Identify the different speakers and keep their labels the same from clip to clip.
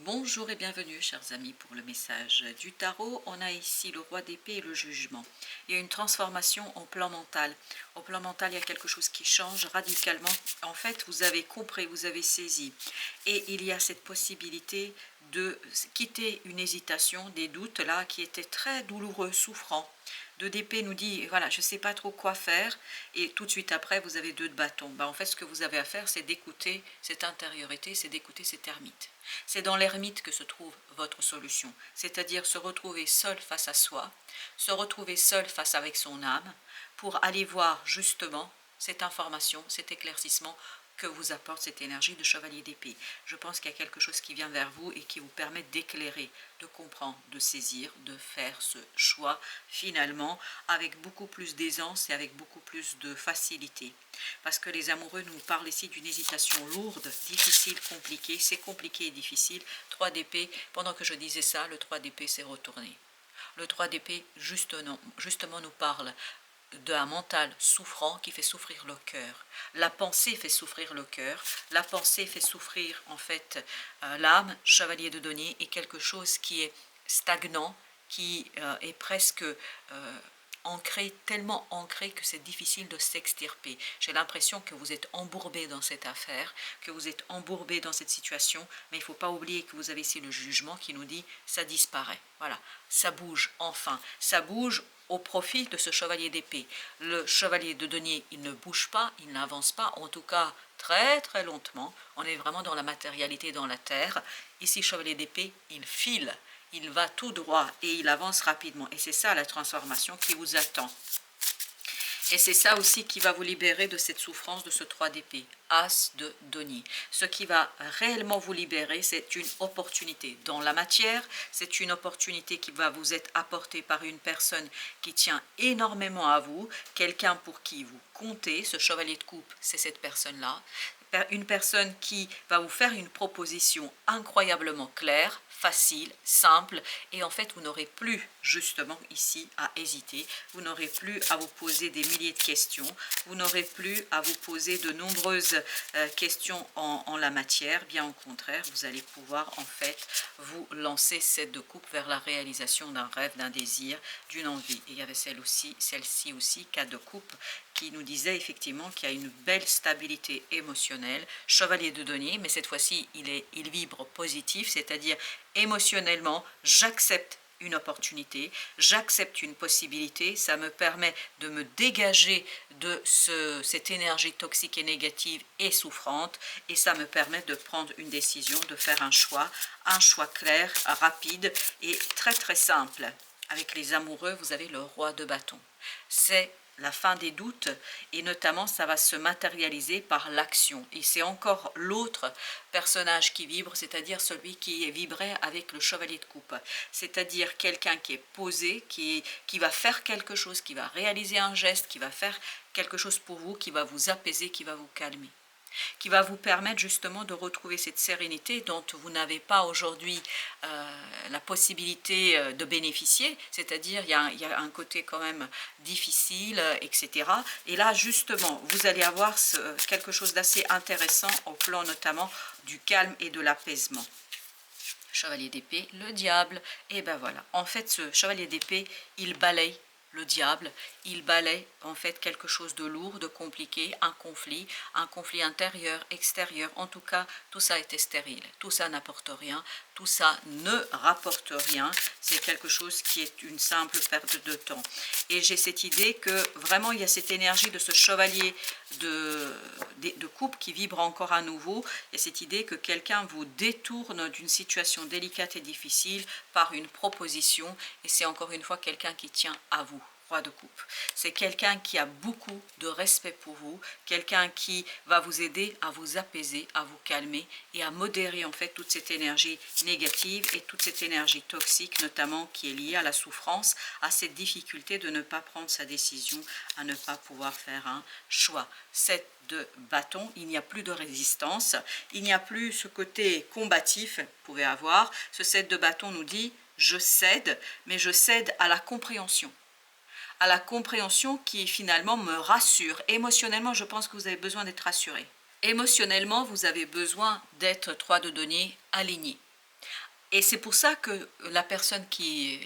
Speaker 1: Bonjour et bienvenue chers amis pour le message du tarot. On a ici le roi d'épée et le jugement. Il y a une transformation au plan mental. Au plan mental, il y a quelque chose qui change radicalement. En fait, vous avez compris, vous avez saisi. Et il y a cette possibilité de quitter une hésitation, des doutes là qui étaient très douloureux, souffrants. Deux d'épée nous dit, voilà, je ne sais pas trop quoi faire. Et tout de suite après, vous avez deux de bâton. En fait, ce que vous avez à faire, c'est d'écouter cette intériorité, c'est d'écouter cette ermite. C'est dans l'ermite que se trouve votre solution, c'est-à-dire se retrouver seul face à soi, se retrouver seul face avec son âme, pour aller voir justement cette information, cet éclaircissement que vous apporte cette énergie de chevalier d'épée. Je pense qu'il y a quelque chose qui vient vers vous et qui vous permet d'éclairer, de comprendre, de saisir, de faire ce choix finalement avec beaucoup plus d'aisance et avec beaucoup plus de facilité. Parce que les amoureux nous parlent ici d'une hésitation lourde, difficile, compliquée. C'est compliqué et difficile. 3 d'épée, pendant que je disais ça, le 3 d'épée s'est retourné. Le 3 d'épée justement nous parle d'un mental souffrant qui fait souffrir le cœur. La pensée fait souffrir le cœur, la pensée fait souffrir en fait l'âme. Chevalier de denier est quelque chose qui est stagnant, qui est presque ancré, tellement ancré que c'est difficile de s'extirper. J'ai l'impression que vous êtes embourbé dans cette affaire, que vous êtes embourbé dans cette situation, mais il ne faut pas oublier que vous avez ici le jugement qui nous dit ça disparaît. Voilà, ça bouge enfin, ça bouge au profit de ce chevalier d'épée. Le chevalier de denier, il ne bouge pas, il n'avance pas, en tout cas très très lentement. On est vraiment dans la matérialité, dans la terre. Ici, chevalier d'épée, il file. Il va tout droit et il avance rapidement. Et c'est ça la transformation qui vous attend. Et c'est ça aussi qui va vous libérer de cette souffrance de ce 3 d'épée, As de denier. Ce qui va réellement vous libérer, c'est une opportunité dans la matière, c'est une opportunité qui va vous être apportée par une personne qui tient énormément à vous, quelqu'un pour qui vous comptez. Ce chevalier de coupe, c'est cette personne-là. Une personne qui va vous faire une proposition incroyablement claire, facile, simple, et en fait vous n'aurez plus justement ici à hésiter, vous n'aurez plus à vous poser des milliers de questions, vous n'aurez plus à vous poser de nombreuses questions en la matière, bien au contraire, vous allez pouvoir en fait vous lancer cette de coupe vers la réalisation d'un rêve, d'un désir, d'une envie. Et il y avait celle-ci aussi, 4 de coupe, qui nous disait effectivement qu'il y a une belle stabilité émotionnelle, chevalier de denier, mais cette fois-ci il vibre positif, c'est-à-dire émotionnellement, j'accepte une opportunité, j'accepte une possibilité, ça me permet de me dégager de cette énergie toxique et négative et souffrante, et ça me permet de prendre une décision, de faire un choix clair, rapide et très très simple. Avec les amoureux, vous avez le roi de bâton. C'est la fin des doutes, et notamment ça va se matérialiser par l'action. Et c'est encore l'autre personnage qui vibre, c'est-à-dire celui qui est vibré avec le chevalier de coupe. C'est-à-dire quelqu'un qui est posé, qui va faire quelque chose, qui va réaliser un geste, qui va faire quelque chose pour vous, qui va vous apaiser, qui va vous calmer, qui va vous permettre justement de retrouver cette sérénité dont vous n'avez pas aujourd'hui la possibilité de bénéficier, c'est-à-dire il y a un côté quand même difficile, etc. Et là justement, vous allez avoir quelque chose d'assez intéressant au plan notamment du calme et de l'apaisement. Chevalier d'épée, le diable, et ben voilà, en fait ce chevalier d'épée, il balaye le diable, il balaye en fait quelque chose de lourd, de compliqué, un conflit intérieur, extérieur, en tout cas tout ça était stérile, tout ça n'apporte rien, tout ça ne rapporte rien, c'est quelque chose qui est une simple perte de temps. Et j'ai cette idée que vraiment il y a cette énergie de ce chevalier de coupe qui vibre encore à nouveau, et cette idée que quelqu'un vous détourne d'une situation délicate et difficile par une proposition, et c'est encore une fois quelqu'un qui tient à vous. Roi de coupe, c'est quelqu'un qui a beaucoup de respect pour vous, quelqu'un qui va vous aider à vous apaiser, à vous calmer et à modérer en fait toute cette énergie négative et toute cette énergie toxique notamment qui est liée à la souffrance, à cette difficulté de ne pas prendre sa décision, à ne pas pouvoir faire un choix. 7 de bâton, il n'y a plus de résistance, il n'y a plus ce côté combatif que vous pouvez avoir. Ce 7 de bâton nous dit je cède, mais je cède à la compréhension qui finalement me rassure. Émotionnellement, je pense que vous avez besoin d'être rassuré. Émotionnellement, vous avez besoin d'être 3 de denier aligné. Et c'est pour ça que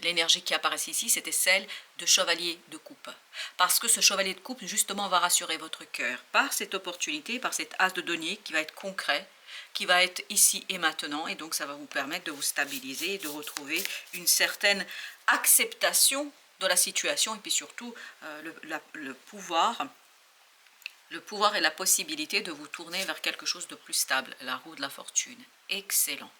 Speaker 1: l'énergie qui apparaît ici, c'était celle de chevalier de coupe. Parce que ce chevalier de coupe, justement, va rassurer votre cœur par cette opportunité, par cet as de denier qui va être concret, qui va être ici et maintenant. Et donc, ça va vous permettre de vous stabiliser et de retrouver une certaine acceptation de la situation. Et puis surtout, le pouvoir et la possibilité de vous tourner vers quelque chose de plus stable, la roue de la fortune. Excellent.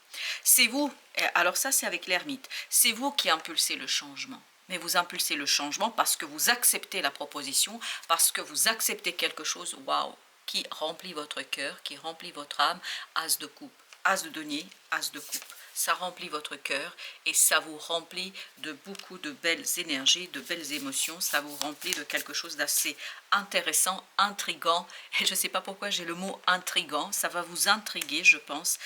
Speaker 1: C'est vous, alors ça c'est avec l'ermite, c'est vous qui impulsez le changement. Mais vous impulsez le changement parce que vous acceptez la proposition, parce que vous acceptez quelque chose, waouh, qui remplit votre cœur, qui remplit votre âme, as de coupe, as de denier, as de coupe. Ça remplit votre cœur et ça vous remplit de beaucoup de belles énergies, de belles émotions. Ça vous remplit de quelque chose d'assez intéressant, intriguant. Et je ne sais pas pourquoi j'ai le mot intriguant. Ça va vous intriguer, je pense.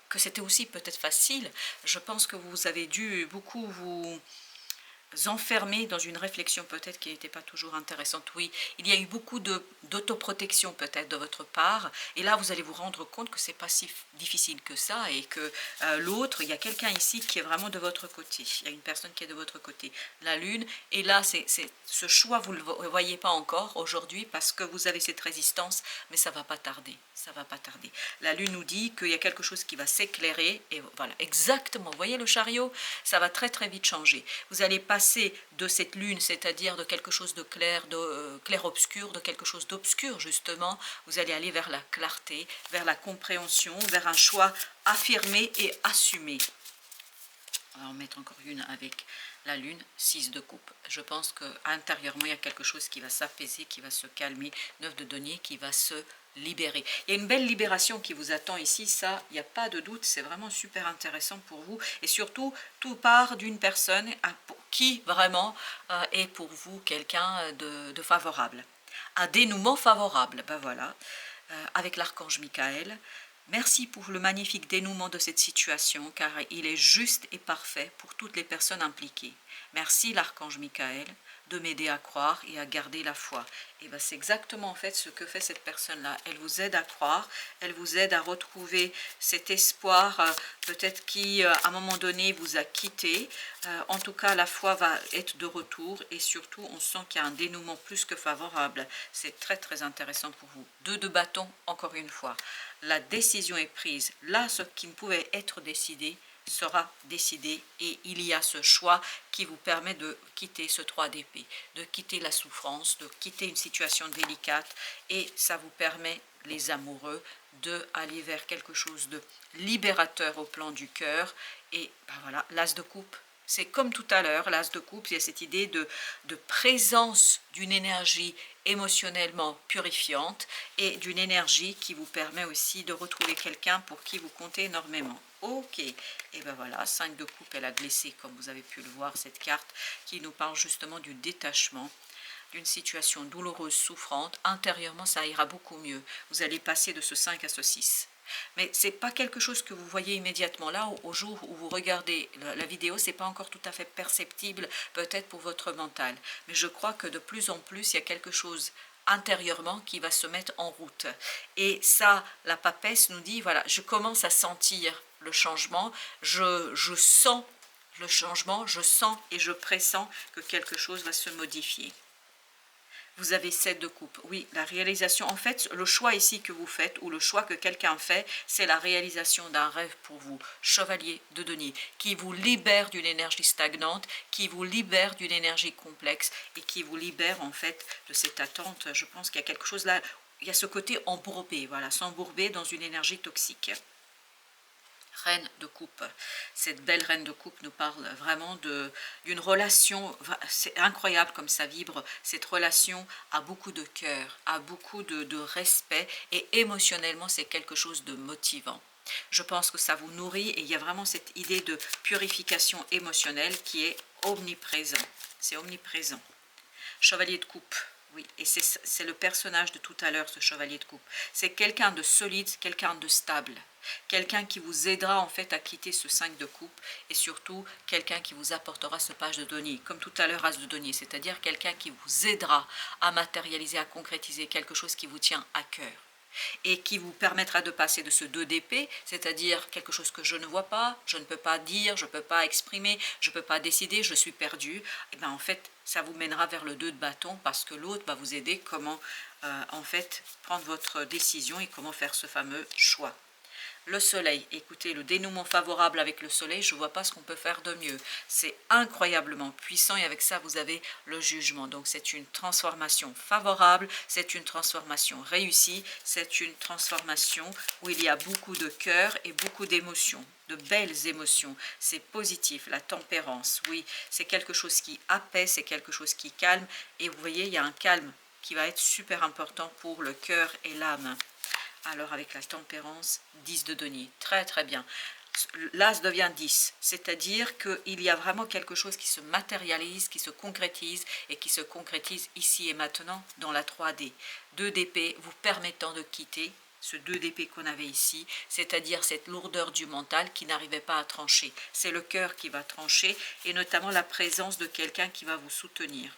Speaker 1: Que c'était aussi peut-être facile. Je pense que vous avez dû beaucoup vous enfermé dans une réflexion peut-être qui n'était pas toujours intéressante. Oui, il y a eu beaucoup d'autoprotection peut-être de votre part, et là vous allez vous rendre compte que c'est pas si difficile que ça, et que l'autre, il y a quelqu'un ici qui est vraiment de votre côté, il y a une personne qui est de votre côté, la lune, et là ce choix vous ne le voyez pas encore aujourd'hui parce que vous avez cette résistance, mais ça va pas tarder, ça va pas tarder. La lune nous dit qu'il y a quelque chose qui va s'éclairer, et voilà, exactement, vous voyez le chariot, ça va très très vite changer. Vous allez passer de cette lune, c'est-à-dire de quelque chose de clair, de clair-obscur, de quelque chose d'obscur justement, vous allez aller vers la clarté, vers la compréhension, vers un choix affirmé et assumé. On va en mettre encore une avec la lune, 6 de coupe. Je pense qu'intérieurement, il y a quelque chose qui va s'apaiser, qui va se calmer, 9 de denier, qui va se libérer. Il y a une belle libération qui vous attend ici, ça, il n'y a pas de doute, c'est vraiment super intéressant pour vous. Et surtout, tout part d'une personne qui vraiment est pour vous quelqu'un de favorable. Un dénouement favorable, ben voilà, avec l'archange Michael. Merci pour le magnifique dénouement de cette situation, car il est juste et parfait pour toutes les personnes impliquées. Merci l'archange Michael de m'aider à croire et à garder la foi. Et bien c'est exactement en fait ce que fait cette personne-là. Elle vous aide à croire, elle vous aide à retrouver cet espoir, peut-être qui à un moment donné vous a quitté. En tout cas, la foi va être de retour et surtout on sent qu'il y a un dénouement plus que favorable. C'est très très intéressant pour vous. 2 de bâton, encore une fois. La décision est prise. Là, ce qui ne pouvait être décidé sera décidé et il y a ce choix qui vous permet de quitter ce 3 d'épée, de quitter la souffrance, de quitter une situation délicate et ça vous permet, les amoureux, d'aller vers quelque chose de libérateur au plan du cœur et ben voilà, l'as de coupe. C'est comme tout à l'heure, l'as de coupe, il y a cette idée de présence d'une énergie émotionnellement purifiante et d'une énergie qui vous permet aussi de retrouver quelqu'un pour qui vous comptez énormément. Ok, et ben voilà, 5 de coupe, elle a glissé comme vous avez pu le voir, cette carte qui nous parle justement du détachement, d'une situation douloureuse, souffrante. Intérieurement, ça ira beaucoup mieux. Vous allez passer de ce 5 à ce 6. Mais ce n'est pas quelque chose que vous voyez immédiatement là, au jour où vous regardez la vidéo, ce n'est pas encore tout à fait perceptible peut-être pour votre mental. Mais je crois que de plus en plus, il y a quelque chose intérieurement qui va se mettre en route. Et ça, la papesse nous dit, voilà, je commence à sentir le changement, je sens le changement, je sens et je pressens que quelque chose va se modifier. Vous avez 7 de coupe. Oui, la réalisation, en fait, le choix ici que vous faites, ou le choix que quelqu'un fait, c'est la réalisation d'un rêve pour vous. Chevalier de denier, qui vous libère d'une énergie stagnante, qui vous libère d'une énergie complexe, et qui vous libère, en fait, de cette attente. Je pense qu'il y a quelque chose là, il y a ce côté embourbé, voilà, s'embourber dans une énergie toxique. Reine de coupe. Cette belle reine de coupe nous parle vraiment d'une relation, c'est incroyable comme ça vibre, cette relation a beaucoup de cœur, a beaucoup de respect et émotionnellement c'est quelque chose de motivant. Je pense que ça vous nourrit et il y a vraiment cette idée de purification émotionnelle qui est omniprésent. C'est omniprésent. Chevalier de coupe. Oui, et c'est le personnage de tout à l'heure, ce chevalier de coupe. C'est quelqu'un de solide, quelqu'un de stable. Quelqu'un qui vous aidera en fait à quitter ce 5 de coupe et surtout quelqu'un qui vous apportera ce page de denier, comme tout à l'heure as de denier, c'est-à-dire quelqu'un qui vous aidera à matérialiser, à concrétiser quelque chose qui vous tient à cœur. et qui vous permettra de passer de ce 2 d'épée, c'est-à-dire quelque chose que je ne vois pas, je ne peux pas dire, je ne peux pas exprimer, je ne peux pas décider, je suis perdu, et bien en fait ça vous mènera vers le 2 de bâton parce que l'autre va vous aider comment en fait prendre votre décision et comment faire ce fameux choix. Le soleil, écoutez, le dénouement favorable avec le soleil, je ne vois pas ce qu'on peut faire de mieux. C'est incroyablement puissant et avec ça, vous avez le jugement. Donc, c'est une transformation favorable, c'est une transformation réussie, c'est une transformation où il y a beaucoup de cœur et beaucoup d'émotions, de belles émotions. C'est positif, la tempérance, oui, c'est quelque chose qui apaise, c'est quelque chose qui calme. Et vous voyez, il y a un calme qui va être super important pour le cœur et l'âme. Alors avec la tempérance, 10 de denier, très très bien. L'as devient 10, c'est-à-dire qu'il y a vraiment quelque chose qui se matérialise, qui se concrétise et qui se concrétise ici et maintenant dans la 3D. 2 d'épée vous permettant de quitter ce 2 d'épée qu'on avait ici, c'est-à-dire cette lourdeur du mental qui n'arrivait pas à trancher. C'est le cœur qui va trancher et notamment la présence de quelqu'un qui va vous soutenir.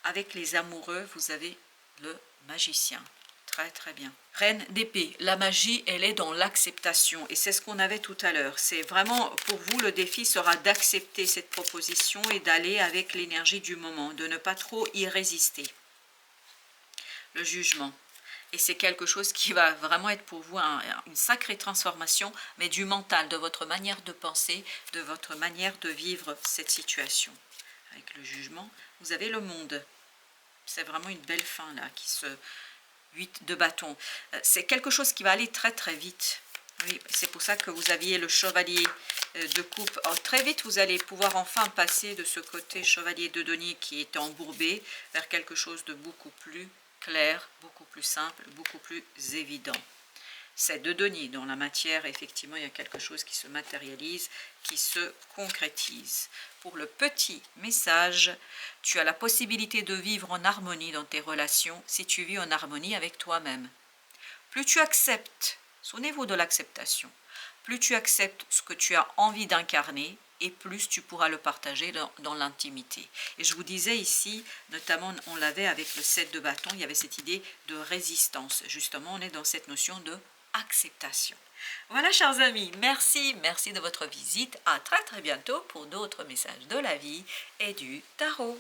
Speaker 1: Avec les amoureux, vous avez le magicien. Très très bien. Reine d'épée, la magie elle est dans l'acceptation et c'est ce qu'on avait tout à l'heure. C'est vraiment pour vous le défi sera d'accepter cette proposition et d'aller avec l'énergie du moment, de ne pas trop y résister. Le jugement. Et c'est quelque chose qui va vraiment être pour vous une sacrée transformation, mais du mental, de votre manière de penser, de votre manière de vivre cette situation. Avec le jugement, vous avez le monde. C'est vraiment une belle fin là qui se... 8 de bâton. C'est quelque chose qui va aller très très vite. Oui, c'est pour ça que vous aviez le chevalier de coupe. Alors, très vite, vous allez pouvoir enfin passer de ce côté chevalier de denier qui est embourbé vers quelque chose de beaucoup plus clair, beaucoup plus simple, beaucoup plus évident. C'est de denier dans la matière, effectivement, il y a quelque chose qui se matérialise, qui se concrétise. Pour le petit message, tu as la possibilité de vivre en harmonie dans tes relations si tu vis en harmonie avec toi-même. Plus tu acceptes, souvenez-vous de l'acceptation, plus tu acceptes ce que tu as envie d'incarner, et plus tu pourras le partager dans l'intimité. Et je vous disais ici, notamment on l'avait avec le 7 de bâton, il y avait cette idée de résistance. Justement, on est dans cette notion de acceptation. Voilà chers amis, merci de votre visite. À très très bientôt pour d'autres messages de la vie et du tarot.